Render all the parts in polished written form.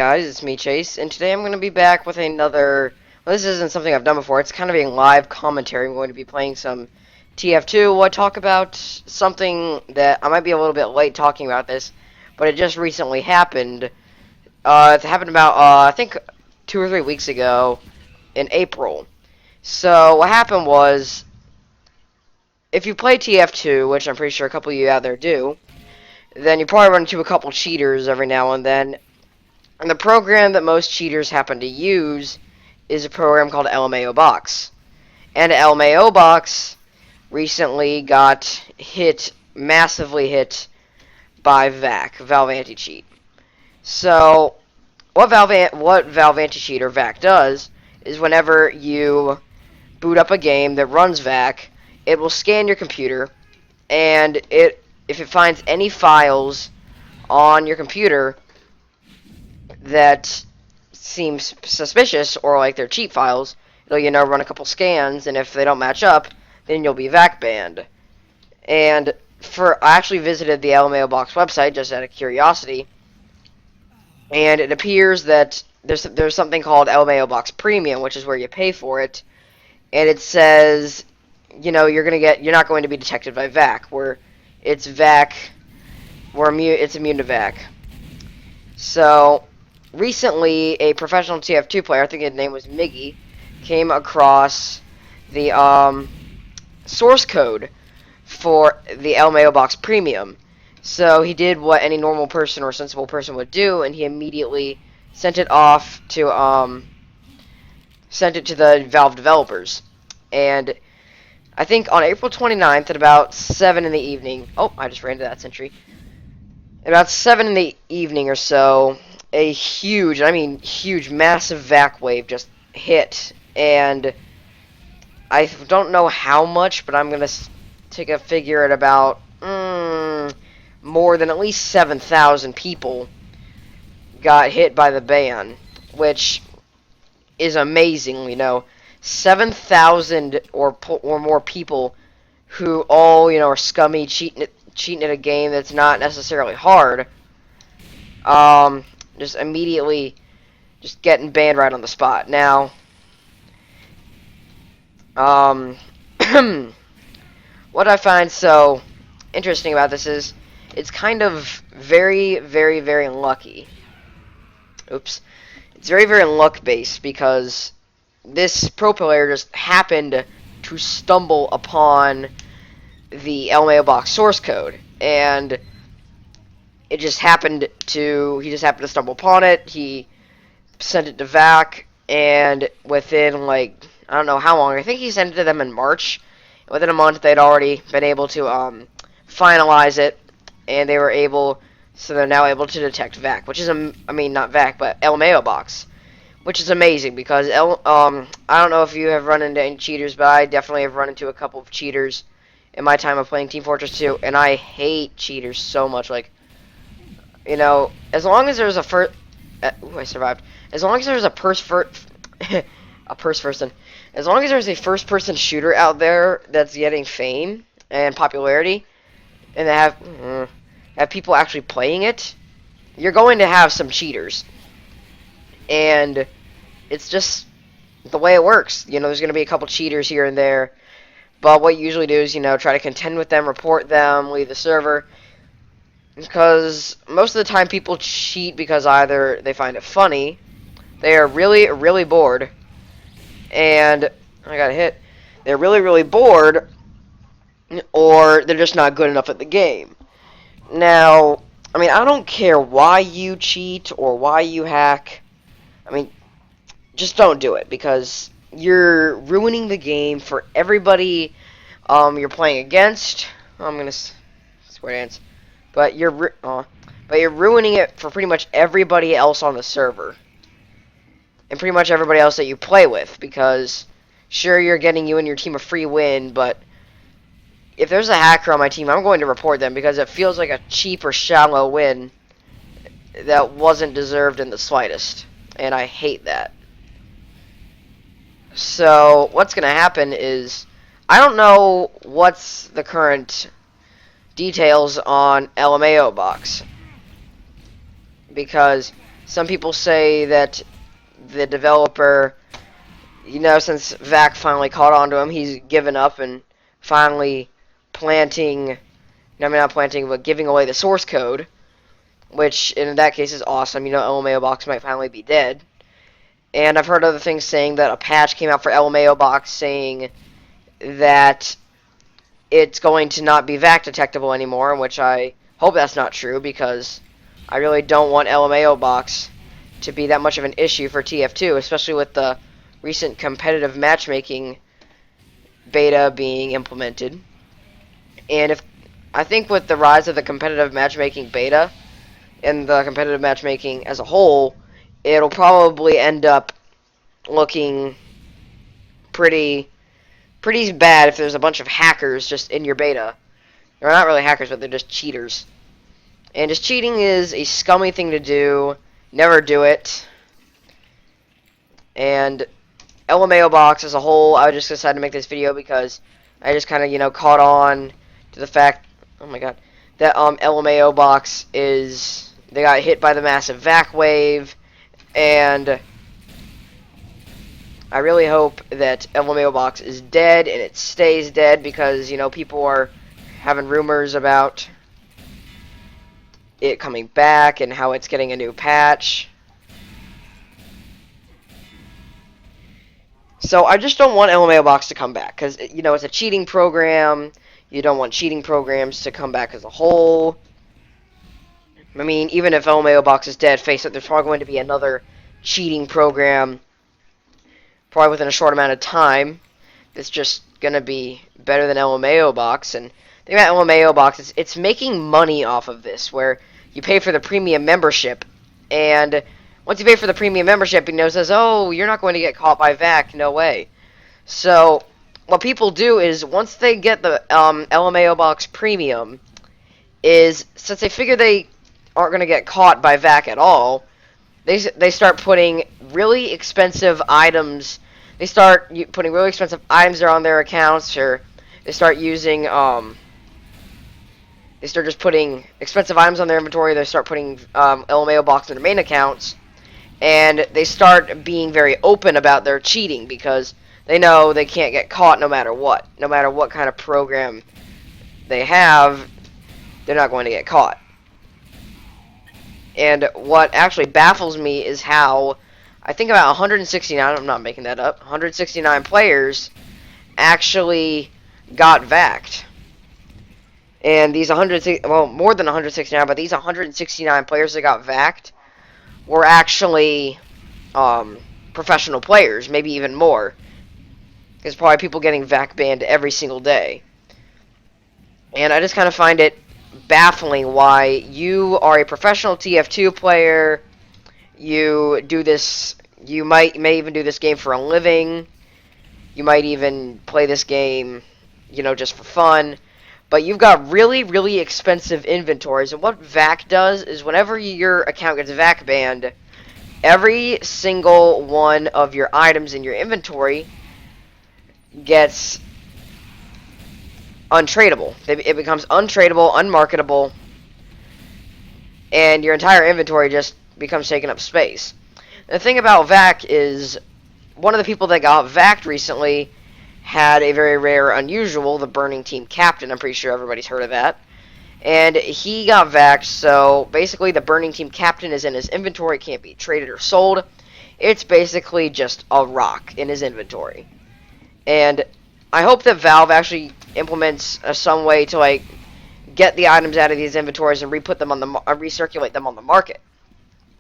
Guys, it's me, Chase, and today I'm going to be back with another. Well, this isn't something I've done before. It's kind of a live commentary. I'm going to be playing some TF2. I talk about something that I might be a little bit late talking about this, but it just recently happened. It happened about I think 2 or 3 weeks ago in April. So what happened was, if you play TF2, which I'm pretty sure a couple of you out there do, then you probably run into a couple cheaters every now and then. And the program that most cheaters happen to use is a program called LMAO Box. And LMAO Box recently got massively hit by VAC, Valve Anti-Cheat. So, what Valve Anti-Cheat or VAC does is whenever you boot up a game that runs VAC, it will scan your computer, and if it finds any files on your computer that seems suspicious or like they're cheat files, it'll run a couple scans, and if they don't match up, then you'll be VAC banned. And I actually visited the LMAO Box website just out of curiosity, and it appears that there's something called LMAO Box Premium, which is where you pay for it, and it says you're not going to be detected by VAC, where it's immune to VAC. So recently, a professional TF2 player, I think his name was Miggy, came across the source code for the LMAO Box Premium. So he did what any normal person or sensible person would do, and he immediately sent it to the Valve developers. And I think on April 29th at about 7 in the evening, oh, I just ran into that sentry. About 7 in the evening or so, a huge, massive VAC wave just hit, and I don't know how much, but I'm gonna take a figure at about more than at least 7,000 people got hit by the ban, which is amazing. 7,000 or more people who all are scummy, cheating at a game that's not necessarily hard. Just immediately just getting banned right on the spot. Now, what I find so interesting about this is it's kind of very, very, very lucky. Oops. It's very, very luck-based because this pro player just happened to stumble upon the LMAO Box source code, and he just happened to stumble upon it. He sent it to VAC, and within, I don't know how long, I think he sent it to them in March. Within a month, they'd already been able to finalize it, and they're now able to detect VAC, which is, not VAC, but LMAO Box, which is amazing, because, I don't know if you have run into any cheaters, but I definitely have run into a couple of cheaters in my time of playing Team Fortress 2, and I hate cheaters so much. As long as there's a first... I survived. As long as there's a as long as there's a first-person shooter out there that's getting fame and popularity, and they have people actually playing it, you're going to have some cheaters. And it's just the way it works. There's going to be a couple cheaters here and there, but what you usually do is, try to contend with them, report them, leave the server. Because most of the time people cheat because either they find it funny, they are really, really bored, and I got hit. They're really, really bored, or they're just not good enough at the game. Now, I don't care why you cheat or why you hack. Just don't do it, because you're ruining the game for everybody you're playing against. I'm gonna swear dance. But you're ruining it for pretty much everybody else on the server, and pretty much everybody else that you play with. Because sure, you're getting you and your team a free win, but if there's a hacker on my team, I'm going to report them, because it feels like a cheap or shallow win that wasn't deserved in the slightest, and I hate that. So what's gonna happen is, I don't know what's the current details on LMAO Box, because some people say that the developer, since VAC finally caught on to him, he's given up and finally planting, I mean not planting, but giving away the source code, which in that case is awesome. LMAO box might finally be dead. And I've heard other things saying that a patch came out for LMAO box saying that it's going to not be VAC detectable anymore, which I hope that's not true, because I really don't want LMAO box to be that much of an issue for TF2, especially with the recent competitive matchmaking beta being implemented. And I think with the rise of the competitive matchmaking beta and the competitive matchmaking as a whole, it'll probably end up looking pretty bad if there's a bunch of hackers just in your beta. They're not really hackers, but they're just cheaters. And just cheating is a scummy thing to do. Never do it. And LMAO box as a whole, I just decided to make this video because I just kind of, caught on to the fact, oh my god, that LMAO box they got hit by the massive VAC wave, and I really hope that LMAO box is dead and it stays dead, because, people are having rumors about it coming back and how it's getting a new patch. So I just don't want LMAO box to come back, because, it's a cheating program. You don't want cheating programs to come back as a whole. I mean, even if LMAO box is dead, face it, there's probably going to be another cheating program probably within a short amount of time that's just going to be better than LMAO box. And the thing about LMAO box is it's making money off of this, where you pay for the premium membership, and once you pay for the premium membership, it says, oh, you're not going to get caught by VAC, no way. So what people do is, once they get the LMAO box premium, is since they figure they aren't going to get caught by VAC at all, they start putting really expensive items. They start putting really expensive items on their accounts, or they start using they start just putting expensive items on their inventory. They start putting LMAO box in their main accounts, and they start being very open about their cheating, because they know they can't get caught no matter what. No matter what kind of program they have, they're not going to get caught. And what actually baffles me is how, I think about 169, I'm not making that up, 169 players actually got VAC'd. And these more than 169, but these 169 players that got VAC'd were actually professional players, maybe even more. There's probably people getting VAC banned every single day. And I just kind of find it baffling why you are a professional TF2 player, you do this, you may even do this game for a living, you might even play this game, just for fun, but you've got really, really expensive inventories. And what VAC does is, whenever your account gets VAC banned, every single one of your items in your inventory gets untradeable. It becomes untradeable, unmarketable, and your entire inventory just becomes taking up space. The thing about VAC is, one of the people that got VAC'd recently had a very rare unusual, the Burning Team Captain. I'm pretty sure everybody's heard of that. And he got VAC'd, so basically the Burning Team Captain is in his inventory, can't be traded or sold. It's basically just a rock in his inventory. And I hope that Valve actually implements some way to get the items out of these inventories and re-put them on recirculate them on the market.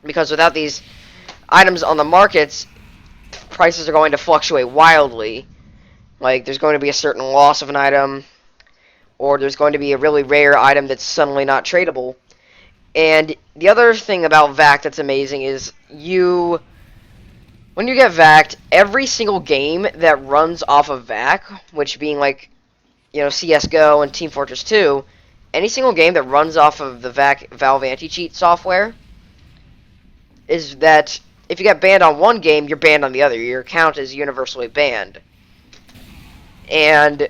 Because without these items on the markets, prices are going to fluctuate wildly. There's going to be a certain loss of an item, or there's going to be a really rare item that's suddenly not tradable. And the other thing about VAC that's amazing is when you get VAC'd, every single game that runs off of VAC, which being CSGO and Team Fortress 2, any single game that runs off of the Valve anti-cheat software, is that if you get banned on one game, you're banned on the other. Your account is universally banned. And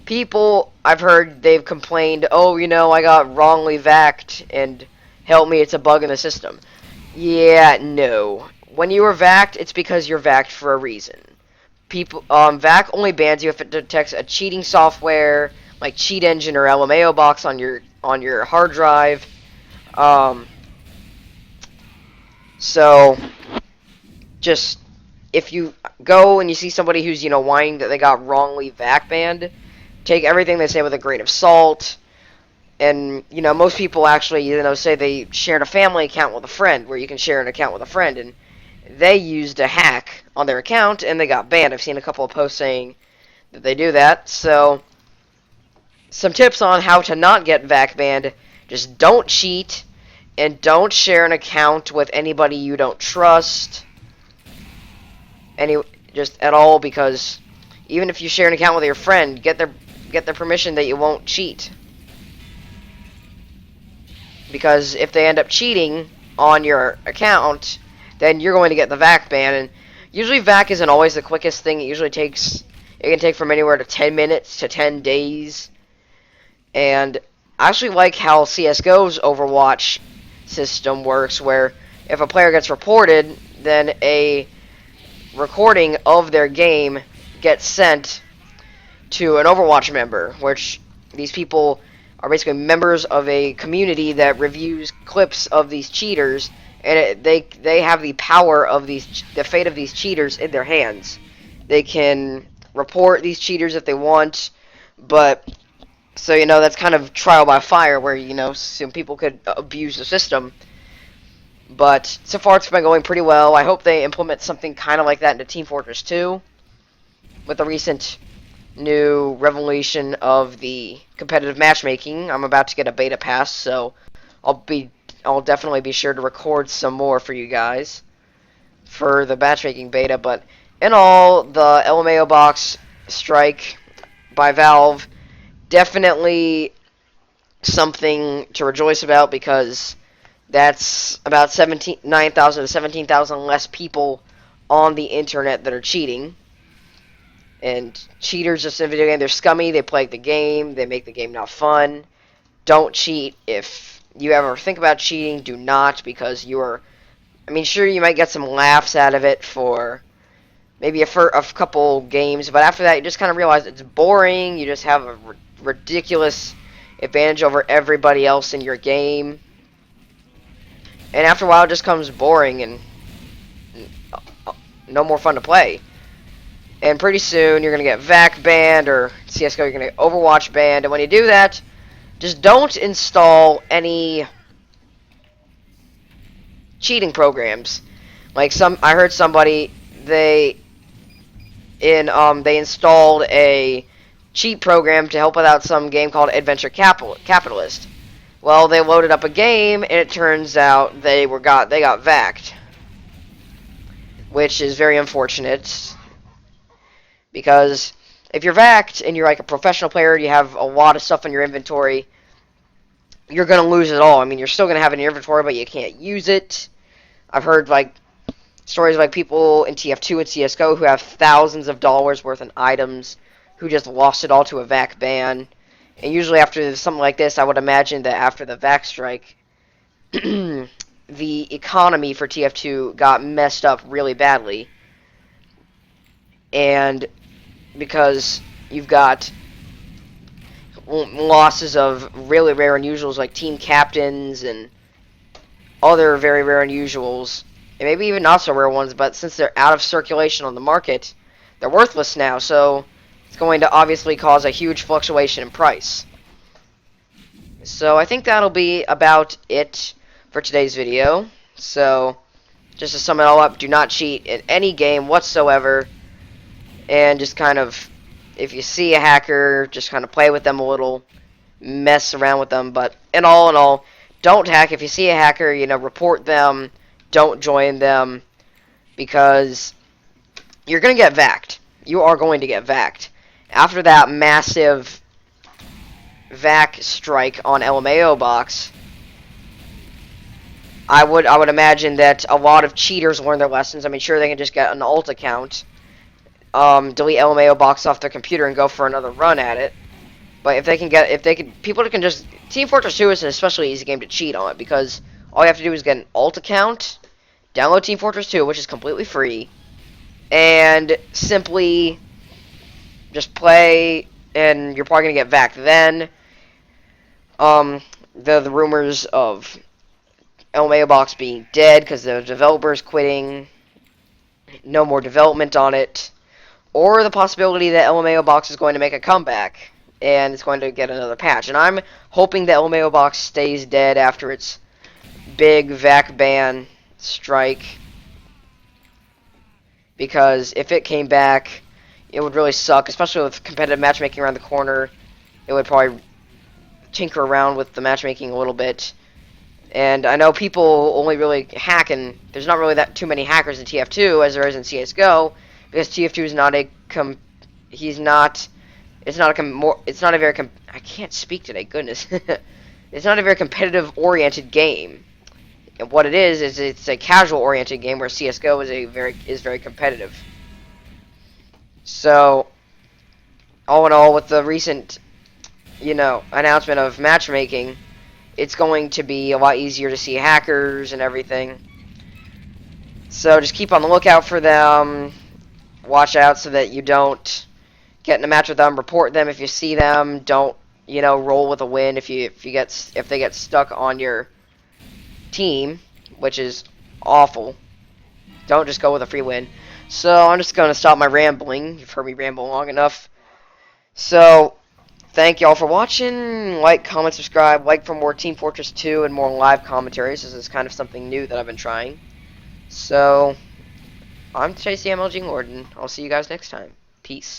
people, I've heard, they've complained, oh, I got wrongly VAC'd, and help me, it's a bug in the system. Yeah, no. When you are VAC'd, it's because you're VAC'd for a reason. VAC only bans you if it detects a cheating software like Cheat Engine or LMAO box on your hard drive. Um, so just if you go and you see somebody who's whining that they got wrongly VAC banned, take everything they say with a grain of salt. And most people actually say they shared a family account with a friend where you can share an account with a friend, and they used a hack on their account and they got banned. I've seen a couple of posts saying that they do that. So some tips on how to not get VAC banned: just don't cheat and don't share an account with anybody you don't trust just at all, because even if you share an account with your friend, get their permission that you won't cheat. Because if they end up cheating on your account, then you're going to get the VAC ban. And usually VAC isn't always the quickest thing. It can take from anywhere to 10 minutes to 10 days. And I actually like how CSGO's Overwatch system works, where if a player gets reported, then a recording of their game gets sent to an Overwatch member, which these people are basically members of a community that reviews clips of these cheaters, and they have the power of the fate of these cheaters in their hands. They can report these cheaters if they want, but so that's kind of trial by fire, where some people could abuse the system. But so far it's been going pretty well. I hope they implement something kind of like that into Team Fortress 2 with the recent new revelation of the competitive matchmaking. I'm about to get a beta pass, so I'll definitely be sure to record some more for you guys for the matchmaking beta. But in all, the LMAO box strike by Valve, definitely something to rejoice about, because that's about 9,000 to 17,000 less people on the internet that are cheating. And cheaters just in a video game, they're scummy, they play the game, they make the game not fun. Don't cheat. If you ever think about cheating, do not, because sure, you might get some laughs out of it for maybe a couple games, but after that, you just kind of realize it's boring. You just have a ridiculous advantage over everybody else in your game. And after a while, it just becomes boring and no more fun to play. And pretty soon, you're going to get VAC banned, or CSGO, you're going to get Overwatch banned. And when you do that, just don't install any cheating programs. Like I heard somebody, they installed a cheat program to help out some game called Adventure Capitalist. Well, they loaded up a game, and it turns out they got VAC'd, which is very unfortunate. Because if you're VAC'd and you're like a professional player, you have a lot of stuff in your inventory, you're going to lose it all. You're still going to have it in your inventory, but you can't use it. I've heard stories of people in TF2 and CSGO who have thousands of dollars worth of items who just lost it all to a VAC ban. And usually after something like this, I would imagine that after the VAC strike, the economy for TF2 got messed up really badly. And because you've got losses of really rare unusuals like team captains and other very rare unusuals, and maybe even not so rare ones, but since they're out of circulation on the market, they're worthless now, so it's going to obviously cause a huge fluctuation in price. So I think that'll be about it for today's video. So just to sum it all up, do not cheat in any game whatsoever. And just kind of, if you see a hacker, just kind of play with them a little, mess around with them. But in all, don't hack. If you see a hacker, report them. Don't join them, because you're going to get VAC'd. You are going to get VAC'd. After that massive VAC strike on LMAO box, I would imagine that a lot of cheaters learn their lessons. Sure, they can just get an alt account, delete LMAO box off their computer and go for another run at it. But people can just, Team Fortress 2 is an especially easy game to cheat on, because all you have to do is get an alt account, download Team Fortress 2, which is completely free, and simply just play, and you're probably going to get VAC. Then, the rumors of LMAO Box being dead because the developers quitting, no more development on it, or the possibility that LMAO Box is going to make a comeback and it's going to get another patch. And I'm hoping that LMAO Box stays dead after its big VAC ban strike, because if it came back, it would really suck, especially with competitive matchmaking around the corner. It would probably tinker around with the matchmaking a little bit. And I know people only really hack, and there's not really that too many hackers in TF2 as there is in CS:GO, because TF2 is not a I can't speak today, goodness. It's not a very competitive oriented game. And what it is it's a casual oriented game, where CS:GO is very competitive. So, all in all, with the recent, announcement of matchmaking, it's going to be a lot easier to see hackers and everything. So just keep on the lookout for them. Watch out so that you don't get in a match with them. Report them if you see them. Don't, roll with a win if they get stuck on your team, which is awful. Don't just go with a free win. So I'm just going to stop my rambling. You've heard me ramble long enough. So thank y'all for watching. Like, comment, subscribe. Like for more Team Fortress 2 and more live commentaries. This is kind of something new that I've been trying. So I'm JCMLG Lord, and I'll see you guys next time. Peace.